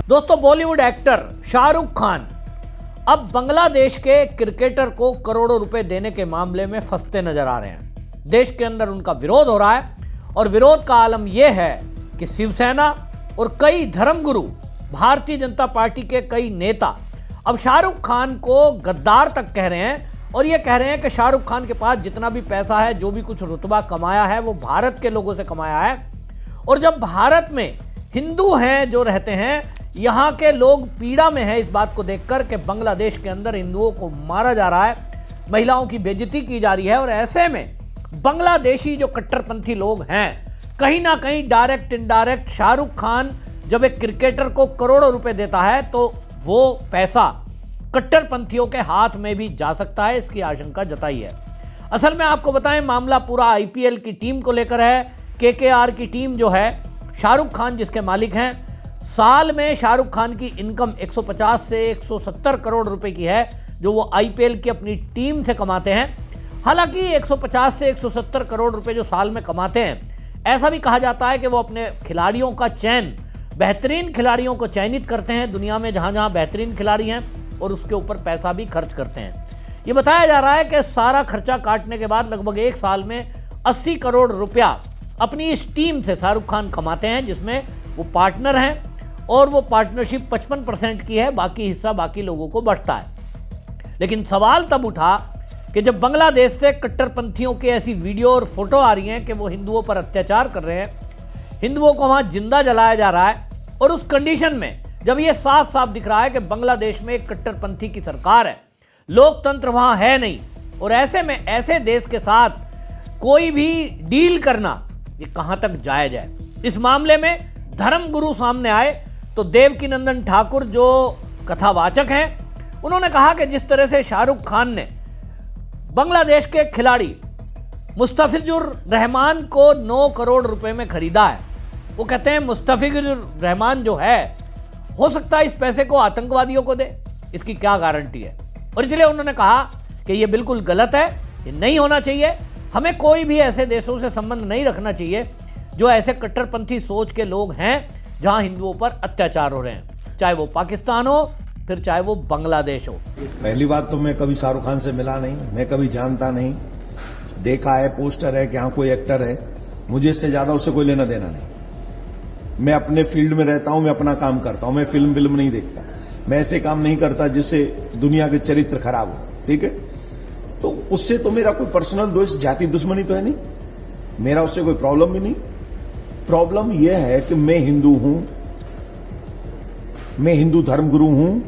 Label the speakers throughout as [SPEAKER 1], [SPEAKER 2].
[SPEAKER 1] दोस्तों, बॉलीवुड एक्टर शाहरुख खान अब बांग्लादेश के क्रिकेटर को करोड़ों रुपए देने के मामले में फंसते नजर आ रहे हैं। देश के अंदर उनका विरोध हो रहा है और विरोध का आलम यह है कि शिवसेना और कई धर्मगुरु, भारतीय जनता पार्टी के कई नेता अब शाहरुख खान को गद्दार तक कह रहे हैं और ये कह रहे हैं कि शाहरुख खान के पास जितना भी पैसा है, जो भी कुछ रुतबा कमाया है, वो भारत के लोगों से कमाया है। और जब भारत में हिंदू हैं जो रहते हैं, यहाँ के लोग पीड़ा में हैं इस बात को देखकर कि बांग्लादेश के अंदर हिंदुओं को मारा जा रहा है, महिलाओं की बेइज्जती की जा रही है। और ऐसे में बांग्लादेशी जो कट्टरपंथी लोग हैं, कहीं ना कहीं डायरेक्ट इनडायरेक्ट शाहरुख खान जब एक क्रिकेटर को करोड़ों रुपए देता है तो वो पैसा कट्टरपंथियों के हाथ में भी जा सकता है, इसकी आशंका जताई है। असल में आपको बताएं, मामला पूरा आईपीएल की टीम को लेकर है। केकेआर की टीम जो है, शाहरुख खान जिसके मालिक हैं, साल में शाहरुख खान की इनकम 150 से 170 करोड़ रुपए की है, जो वो आईपीएल की अपनी टीम से कमाते हैं। हालांकि 150 से 170 करोड़ रुपए जो साल में कमाते हैं, ऐसा भी कहा जाता है कि वो अपने खिलाड़ियों का चयन, बेहतरीन खिलाड़ियों को चयनित करते हैं दुनिया में जहां जहां बेहतरीन खिलाड़ी हैं, और उसके ऊपर पैसा भी खर्च करते हैं। ये बताया जा रहा है कि सारा खर्चा काटने के बाद लगभग एक साल में 80 करोड़ रुपया अपनी इस टीम से शाहरुख खान कमाते हैं, जिसमें वो पार्टनर हैं और वो पार्टनरशिप 55% की है, बाकी हिस्सा बाकी लोगों को बढ़ता है। लेकिन सवाल तब उठा कि जब बांग्लादेश से कट्टरपंथियों की ऐसी वीडियो और फोटो आ रही हैं कि वो हिंदुओं पर अत्याचार कर रहे हैं, हिंदुओं को वहां जिंदा जलाया जा रहा है, और उस कंडीशन में जब ये साफ साफ दिख रहा है कि बांग्लादेश में एक कट्टरपंथी की सरकार है, लोकतंत्र वहां है नहीं, और ऐसे में ऐसे देश के साथ कोई भी डील करना ये कहां तक जायज है। इस मामले में धर्मगुरु सामने आए तो देवकीनंदन ठाकुर जो कथावाचक हैं, उन्होंने कहा कि जिस तरह से शाहरुख खान ने बांग्लादेश के खिलाड़ी मुस्तफिजुर रहमान को 9 करोड़ रुपए में खरीदा है, वो कहते हैं मुस्तफिजुर रहमान जो है, हो सकता है इस पैसे को आतंकवादियों को दे, इसकी क्या गारंटी है। और इसलिए उन्होंने कहा कि ये बिल्कुल गलत है, ये नहीं होना चाहिए। हमें कोई भी ऐसे देशों से संबंध नहीं रखना चाहिए जो ऐसे कट्टरपंथी सोच के लोग हैं जहां हिंदुओं पर अत्याचार हो रहे हैं, चाहे वो पाकिस्तान हो फिर चाहे वो बांग्लादेश हो।
[SPEAKER 2] पहली बात तो मैं कभी शाहरुख खान से मिला नहीं, मैं कभी जानता नहीं, देखा है, पोस्टर है कि हाँ कोई एक्टर है, मुझे इससे ज्यादा उससे कोई लेना देना नहीं। मैं अपने फील्ड में रहता हूं, मैं अपना काम करता हूं, मैं फिल्म नहीं देखता, मैं ऐसे काम नहीं करता जिससे दुनिया के चरित्र खराब हो, ठीक है। तो उससे तो मेरा कोई पर्सनल दोष, जाति दुश्मनी तो है नहीं, मेरा उससे कोई प्रॉब्लम भी नहीं। प्रॉब्लम यह है कि मैं हिंदू हूं, मैं हिंदू धर्मगुरु हूं,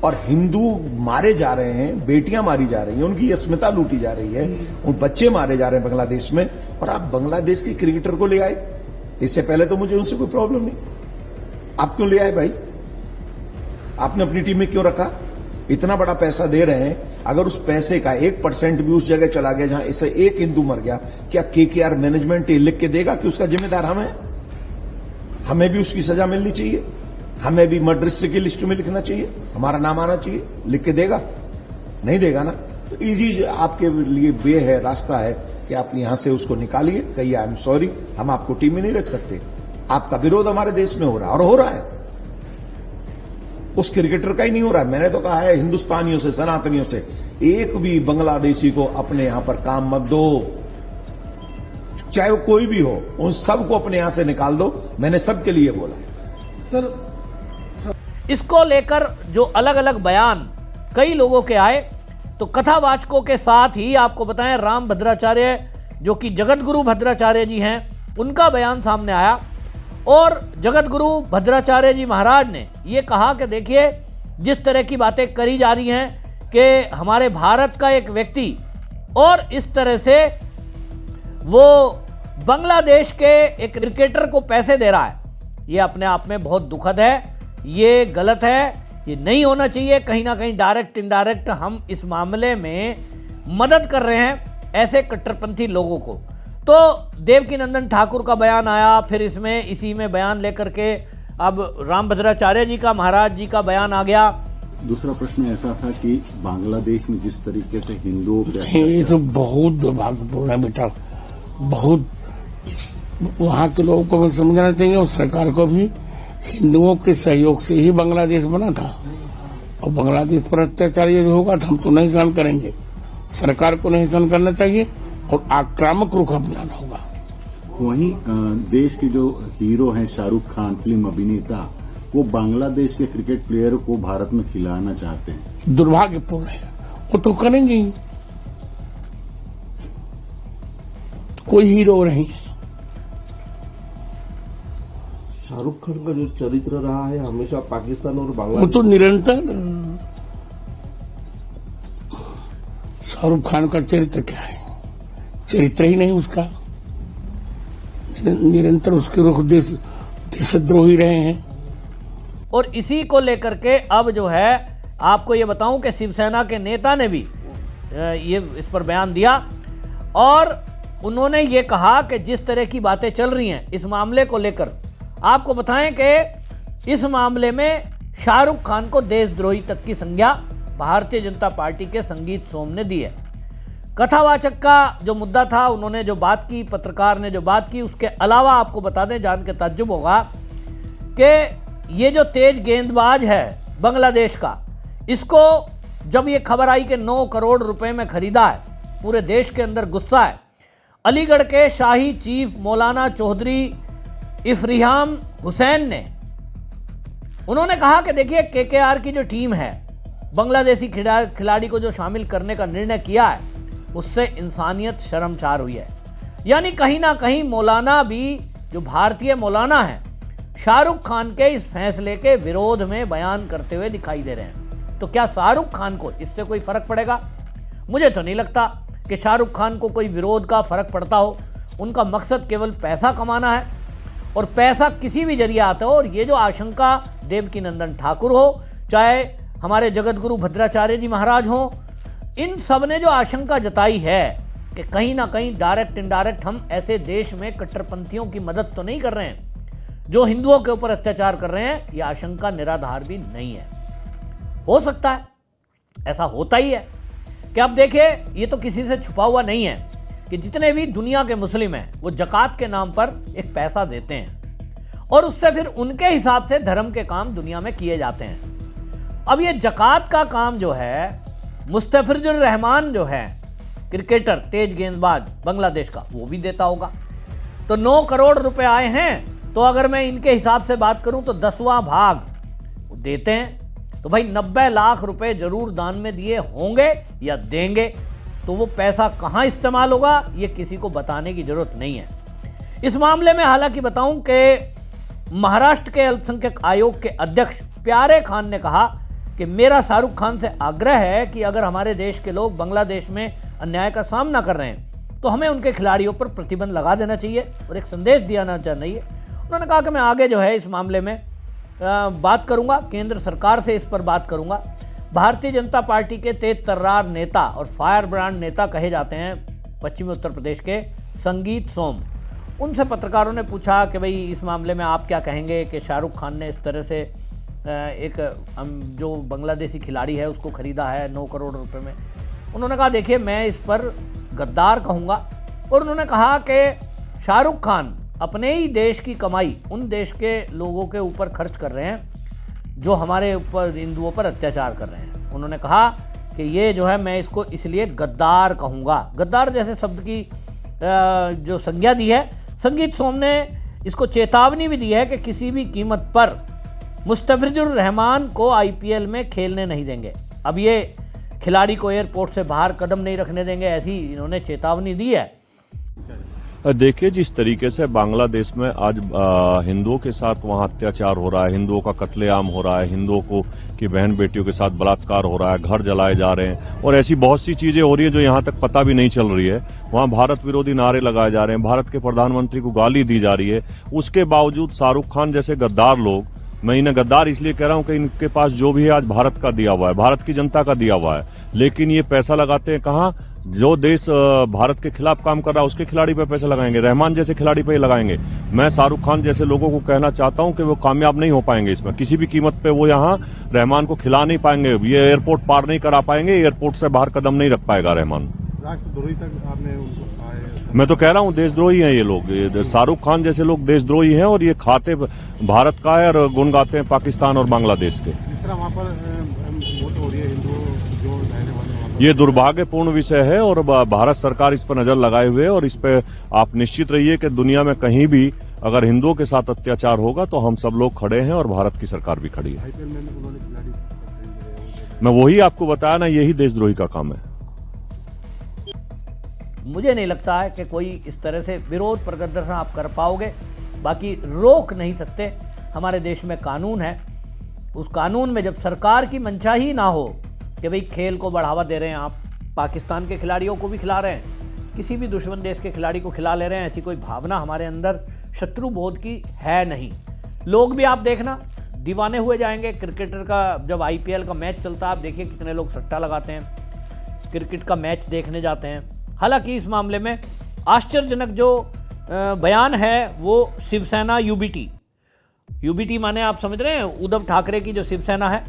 [SPEAKER 2] और हिंदू मारे जा रहे हैं, बेटियां मारी जा रही हैं, उनकी अस्मिता लूटी जा रही है, उन बच्चे मारे जा रहे हैं बांग्लादेश में, और आप बांग्लादेश के क्रिकेटर को ले आए। इससे पहले तो मुझे उनसे कोई प्रॉब्लम नहीं, आप क्यों ले आए भाई? आपने अपनी टीम में क्यों रखा? इतना बड़ा पैसा दे रहे हैं, अगर उस पैसे का 1% भी उस जगह चला गया जहां इससे एक हिंदू मर गया, क्या केकेआर मैनेजमेंट ये लिख के देगा कि उसका जिम्मेदार हम है? हमें भी उसकी सजा मिलनी चाहिए, हमें भी मर्डरिस्ट की लिस्ट में लिखना चाहिए, हमारा नाम आना चाहिए। लिख के देगा? नहीं देगा ना। तो इजी आपके लिए वे है, रास्ता है कि आप यहां से उसको निकालिए, कहिए आई एम सॉरी, हम आपको टीम में नहीं रख सकते। आपका विरोध हमारे देश में हो रहा है, और हो रहा है, उस क्रिकेटर का ही नहीं हो रहा है। मैंने तो कहा है हिंदुस्तानियों से, सनातनियों से, एक भी बांग्लादेशी को अपने यहां पर काम मत दो, चाहे वो कोई भी हो, उन सबको अपने यहां से निकाल दो। मैंने सबके लिए बोला है।
[SPEAKER 1] सर, इसको लेकर जो अलग अलग बयान कई लोगों के आए, तो कथावाचकों के साथ ही आपको बताएं, राम भद्राचार्य जो कि जगत गुरु भद्राचार्य जी हैं, उनका बयान सामने आया, और जगत गुरु भद्राचार्य जी महाराज ने ये कहा कि देखिए, जिस तरह की बातें करी जा रही हैं कि हमारे भारत का एक व्यक्ति और इस तरह से वो बांग्लादेश के एक क्रिकेटर को पैसे दे रहा है, ये अपने आप में बहुत दुखद है, ये गलत है, ये नहीं होना चाहिए। कहीं ना कहीं डायरेक्ट इनडायरेक्ट हम इस मामले में मदद कर रहे हैं ऐसे कट्टरपंथी लोगों को। तो देवकीनंदन ठाकुर का बयान आया, फिर इसमें इसी में बयान लेकर के अब रामभद्राचार्य जी का, महाराज जी का बयान आ गया।
[SPEAKER 3] दूसरा प्रश्न ऐसा था कि बांग्लादेश में जिस तरीके से हिंदुओं पे,
[SPEAKER 4] ये तो बहुत दुर्भाग्यपूर्ण है बेटा, बहुत। वहाँ के लोगों को समझना चाहिए और सरकार को भी हिंदुओं के सहयोग से ही बांग्लादेश बना था और बांग्लादेश पर अत्याचार यदि होगा तो हम तो नहीं सहन करेंगे। सरकार को नहीं सहन करना चाहिए और आक्रामक रुख अपनाना होगा।
[SPEAKER 3] वहीं देश के जो हीरो हैं शाहरुख खान, फिल्म अभिनेता, वो बांग्लादेश के क्रिकेट प्लेयर को भारत में खिलाना चाहते हैं।
[SPEAKER 4] दुर्भाग्यपूर्ण है, वो तो करेंगे ही, कोई हीरो नहीं।
[SPEAKER 5] शाहरुख खान का जो चरित्र रहा है हमेशा पाकिस्तान और
[SPEAKER 4] वो
[SPEAKER 5] बांग्लादेश,
[SPEAKER 4] तो निरंतर शाहरुख खान का चरित्र क्या है? चरित्र ही नहीं उसका, निरंतर उसके रुख देशद्रोही रहे हैं।
[SPEAKER 1] और इसी को लेकर के अब जो है आपको ये बताऊं कि शिवसेना के नेता ने भी ये इस पर बयान दिया और उन्होंने ये कहा कि जिस तरह की बातें चल रही हैं इस मामले को लेकर, आपको बताएं कि इस मामले में शाहरुख खान को देशद्रोही तक की संज्ञा भारतीय जनता पार्टी के संगीत सोम ने दी है। कथावाचक का जो मुद्दा था, उन्होंने जो बात की, पत्रकार ने जो बात की, उसके अलावा आपको बता दें, जान के ताज्जुब होगा कि ये जो तेज गेंदबाज है बांग्लादेश का, इसको जब ये खबर आई कि 9 करोड़ रुपए में खरीदा है, पूरे देश के अंदर गुस्सा है। अलीगढ़ के शाही चीफ मौलाना चौधरी इफ्रिहाम हुसैन ने, उन्होंने कहा कि देखिए केकेआर की जो टीम है, बांग्लादेशी खिलाड़ी को जो शामिल करने का निर्णय किया है, उससे इंसानियत शर्मसार हुई है। यानी कहीं ना कहीं मौलाना भी, जो भारतीय मौलाना हैं, शाहरुख खान के इस फैसले के विरोध में बयान करते हुए दिखाई दे रहे हैं। तो क्या शाहरुख खान को इससे कोई फर्क पड़ेगा? मुझे तो नहीं लगता कि शाहरुख खान को कोई विरोध का फर्क पड़ता हो। उनका मकसद केवल पैसा कमाना है और पैसा किसी भी जरिए आता हो। और ये जो आशंका देवकीनंदन ठाकुर हो, चाहे हमारे जगत गुरु भद्राचार्य जी महाराज हों, इन सब ने जो आशंका जताई है कि कहीं ना कहीं डायरेक्ट इनडायरेक्ट हम ऐसे देश में कट्टरपंथियों की मदद तो नहीं कर रहे हैं जो हिंदुओं के ऊपर अत्याचार कर रहे हैं, यह आशंका निराधार भी नहीं है। हो सकता है, ऐसा होता ही है कि अब देखिए, ये तो किसी से छुपा हुआ नहीं है कि जितने भी दुनिया के मुस्लिम हैं वो ज़कात के नाम पर एक पैसा देते हैं और उससे फिर उनके हिसाब से धर्म के काम दुनिया में किए जाते हैं। अब ये ज़कात का काम जो है, मुस्तफिजुर रहमान जो है क्रिकेटर, तेज गेंदबाज बांग्लादेश का, वो भी देता होगा। तो 9 करोड़ रुपए आए हैं, तो अगर मैं इनके हिसाब से बात करूं तो 10वां भाग वो देते हैं। तो भाई 90 लाख रुपए जरूर दान में दिए होंगे या देंगे। तो वो पैसा कहां इस्तेमाल होगा ये किसी को बताने की जरूरत नहीं है। इस मामले में हालांकि बताऊं कि महाराष्ट्र के अल्पसंख्यक आयोग के अध्यक्ष प्यारे खान ने कहा कि मेरा शाहरुख खान से आग्रह है कि अगर हमारे देश के लोग बांग्लादेश में अन्याय का सामना कर रहे हैं तो हमें उनके खिलाड़ियों पर प्रतिबंध लगा देना चाहिए और एक संदेश दिया चाहिए। उन्होंने कहा कि मैं आगे जो है इस मामले में बात करूंगा, केंद्र सरकार से इस पर बात करूंगा। भारतीय जनता पार्टी के तेज तर्रार नेता और फायर ब्रांड नेता कहे जाते हैं पश्चिमी उत्तर प्रदेश के संगीत सोम, उनसे पत्रकारों ने पूछा कि भाई इस मामले में आप क्या कहेंगे कि शाहरुख खान ने इस तरह से एक जो बांग्लादेशी खिलाड़ी है उसको खरीदा है 9 करोड़ रुपए में। उन्होंने कहा देखिए मैं इस पर गद्दार कहूँगा। और उन्होंने कहा कि शाहरुख खान अपने ही देश की कमाई उन देश के लोगों के ऊपर खर्च कर रहे हैं जो हमारे ऊपर, हिंदुओं पर अत्याचार कर रहे हैं। उन्होंने कहा कि ये जो है मैं इसको इसलिए गद्दार कहूँगा। गद्दार जैसे शब्द की जो संज्ञा दी है, संगीत सोम ने इसको चेतावनी भी दी है कि किसी भी कीमत पर मुस्तफिजुर रहमान को आईपीएल में खेलने नहीं देंगे। अब ये खिलाड़ी को एयरपोर्ट से बाहर कदम नहीं रखने देंगे, ऐसी इन्होंने चेतावनी दी है।
[SPEAKER 6] देखिए जिस तरीके से बांग्लादेश में आज हिंदुओं के साथ वहां अत्याचार हो रहा है, हिंदुओं का कत्लेआम हो रहा है, हिंदुओं को की बहन बेटियों के साथ बलात्कार हो रहा है, घर जलाए जा रहे हैं और ऐसी बहुत सी चीजें हो रही है जो यहां तक पता भी नहीं चल रही है। वहां भारत विरोधी नारे लगाए जा रहे हैं, भारत के प्रधानमंत्री को गाली दी जा रही है। उसके बावजूद शाहरुख खान जैसे गद्दार लोग, मैं इन्हें गद्दार इसलिए कह रहा हूं कि इनके पास जो भी है आज भारत का दिया हुआ है, भारत की जनता का दिया हुआ है, लेकिन ये पैसा लगाते हैं कहां? जो देश भारत के खिलाफ काम कर रहा है उसके खिलाड़ी पे पैसा लगाएंगे, रहमान जैसे खिलाड़ी पे लगाएंगे। मैं शाहरुख खान जैसे लोगों को कहना चाहता हूं कि वो कामयाब नहीं हो पाएंगे इसमें, किसी भी कीमत पे वो यहां रहमान को खिला नहीं पाएंगे, ये एयरपोर्ट पार नहीं करा पाएंगे, एयरपोर्ट से बाहर कदम नहीं रख पाएगा रहमान।
[SPEAKER 7] राष्ट्रद्रोही तक आपने उनको
[SPEAKER 6] मैं तो कह रहा हूं देशद्रोही हैं ये लोग। शाहरुख खान जैसे लोग देशद्रोही हैं और ये खाते भारत का है और गुण गाते हैं पाकिस्तान और बांग्लादेश के।
[SPEAKER 3] वहाँ पर वोट हो रही है हिंदू जो रहने वाले,
[SPEAKER 6] ये दुर्भाग्यपूर्ण विषय है और भारत सरकार इस पर नजर लगाए हुए है और इस पर आप निश्चित रहिए कि दुनिया में कहीं भी अगर हिंदुओं के साथ अत्याचार होगा तो हम सब लोग खड़े हैं और भारत की सरकार भी खड़ी है।
[SPEAKER 3] IPL में उन्होंने खिलाड़ी,
[SPEAKER 6] मैं वही आपको बताया ना, यही देशद्रोही का काम है।
[SPEAKER 1] मुझे नहीं लगता है कि कोई इस तरह से विरोध प्रदर्शन आप कर पाओगे, बाकी रोक नहीं सकते। हमारे देश में कानून है, उस कानून में जब सरकार की मंशा ही ना हो कि भाई खेल को बढ़ावा दे रहे हैं, आप पाकिस्तान के खिलाड़ियों को भी खिला रहे हैं, किसी भी दुश्मन देश के खिलाड़ी को खिला ले रहे हैं, ऐसी कोई भावना हमारे अंदर शत्रु बोध की है नहीं। लोग भी आप देखना दीवाने हुए जाएंगे। क्रिकेटर का जब IPL का मैच चलता है, आप देखिए कितने लोग सट्टा लगाते हैं, क्रिकेट का मैच देखने जाते हैं। हालांकि इस मामले में आश्चर्यजनक जो बयान है वो शिवसेना UBT माने आप समझ रहे हैं, उद्धव ठाकरे की जो शिवसेना है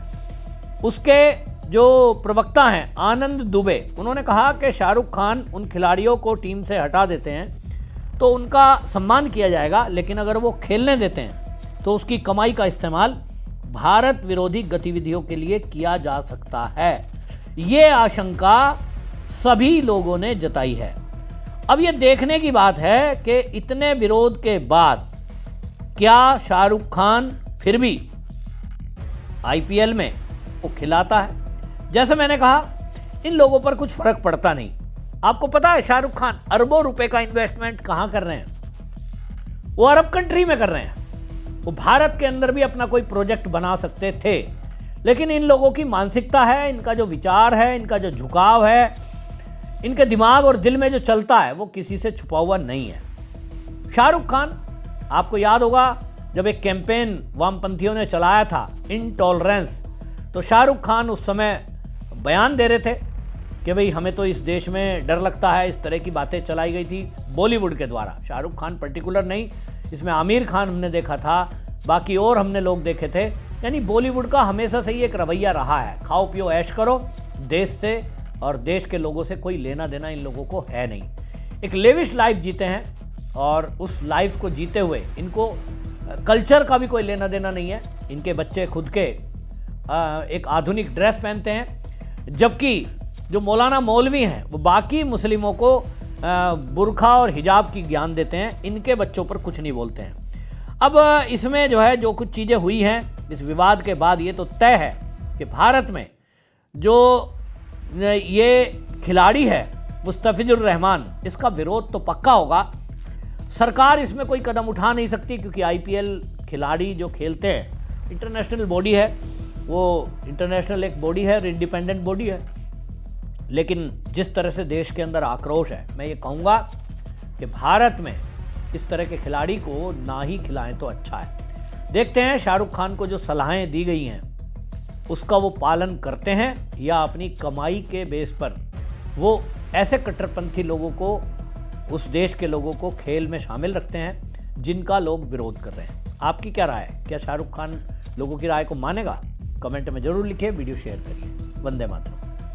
[SPEAKER 1] उसके जो प्रवक्ता हैं आनंद दुबे, उन्होंने कहा कि शाहरुख खान उन खिलाड़ियों को टीम से हटा देते हैं तो उनका सम्मान किया जाएगा, लेकिन अगर वो खेलने देते हैं तो उसकी कमाई का इस्तेमाल भारत विरोधी गतिविधियों के लिए किया जा सकता है। ये आशंका सभी लोगों ने जताई है। अब ये देखने की बात है कि इतने विरोध के बाद क्या शाहरुख खान फिर भी IPL में वो खिलाता है। जैसे मैंने कहा, इन लोगों पर कुछ फर्क पड़ता नहीं। आपको पता है शाहरुख खान अरबों रुपए का इन्वेस्टमेंट कहां कर रहे हैं? वो अरब कंट्री में कर रहे हैं। वो भारत के अंदर भी अपना कोई प्रोजेक्ट बना सकते थे, लेकिन इन लोगों की मानसिकता है, इनका जो विचार है, इनका जो झुकाव है, इनके दिमाग और दिल में जो चलता है वो किसी से छुपा हुआ नहीं है। शाहरुख खान, आपको याद होगा जब एक कैंपेन वामपंथियों ने चलाया था इनटॉलरेंस, तो शाहरुख खान उस समय बयान दे रहे थे कि भाई हमें तो इस देश में डर लगता है। इस तरह की बातें चलाई गई थी बॉलीवुड के द्वारा। शाहरुख खान पर्टिकुलर नहीं, इसमें आमिर खान हमने देखा था, बाकी और हमने लोग देखे थे। यानी बॉलीवुड का हमेशा से ही एक रवैया रहा है, खाओ पियो ऐश करो, देश से और देश के लोगों से कोई लेना देना इन लोगों को है नहीं। एक लेविश लाइफ जीते हैं और उस लाइफ को जीते हुए इनको कल्चर का भी कोई लेना देना नहीं है। इनके बच्चे खुद के एक आधुनिक ड्रेस पहनते हैं, जबकि जो मौलाना मौलवी हैं वो बाकी मुस्लिमों को बुर्खा और हिजाब की ज्ञान देते हैं, इनके बच्चों पर कुछ नहीं बोलते हैं। अब इसमें जो है जो कुछ चीज़ें हुई हैं इस विवाद के बाद, ये तो तय है कि भारत में जो ये खिलाड़ी है मुस्तफिजुर रहमान, इसका विरोध तो पक्का होगा। सरकार इसमें कोई कदम उठा नहीं सकती क्योंकि IPL खिलाड़ी जो खेलते हैं, इंटरनेशनल बॉडी है, वो इंटरनेशनल एक बॉडी है, इंडिपेंडेंट बॉडी है। लेकिन जिस तरह से देश के अंदर आक्रोश है, मैं ये कहूँगा कि भारत में इस तरह के खिलाड़ी को ना ही खिलाएं तो अच्छा है। देखते हैं शाहरुख खान को जो सलाहें दी गई हैं उसका वो पालन करते हैं या अपनी कमाई के बेस पर वो ऐसे कट्टरपंथी लोगों को, उस देश के लोगों को खेल में शामिल रखते हैं जिनका लोग विरोध कर रहे हैं। आपकी क्या राय है? क्या शाहरुख खान लोगों की राय को मानेगा? कमेंट में जरूर लिखिए, वीडियो शेयर करिए। वंदे मातरम।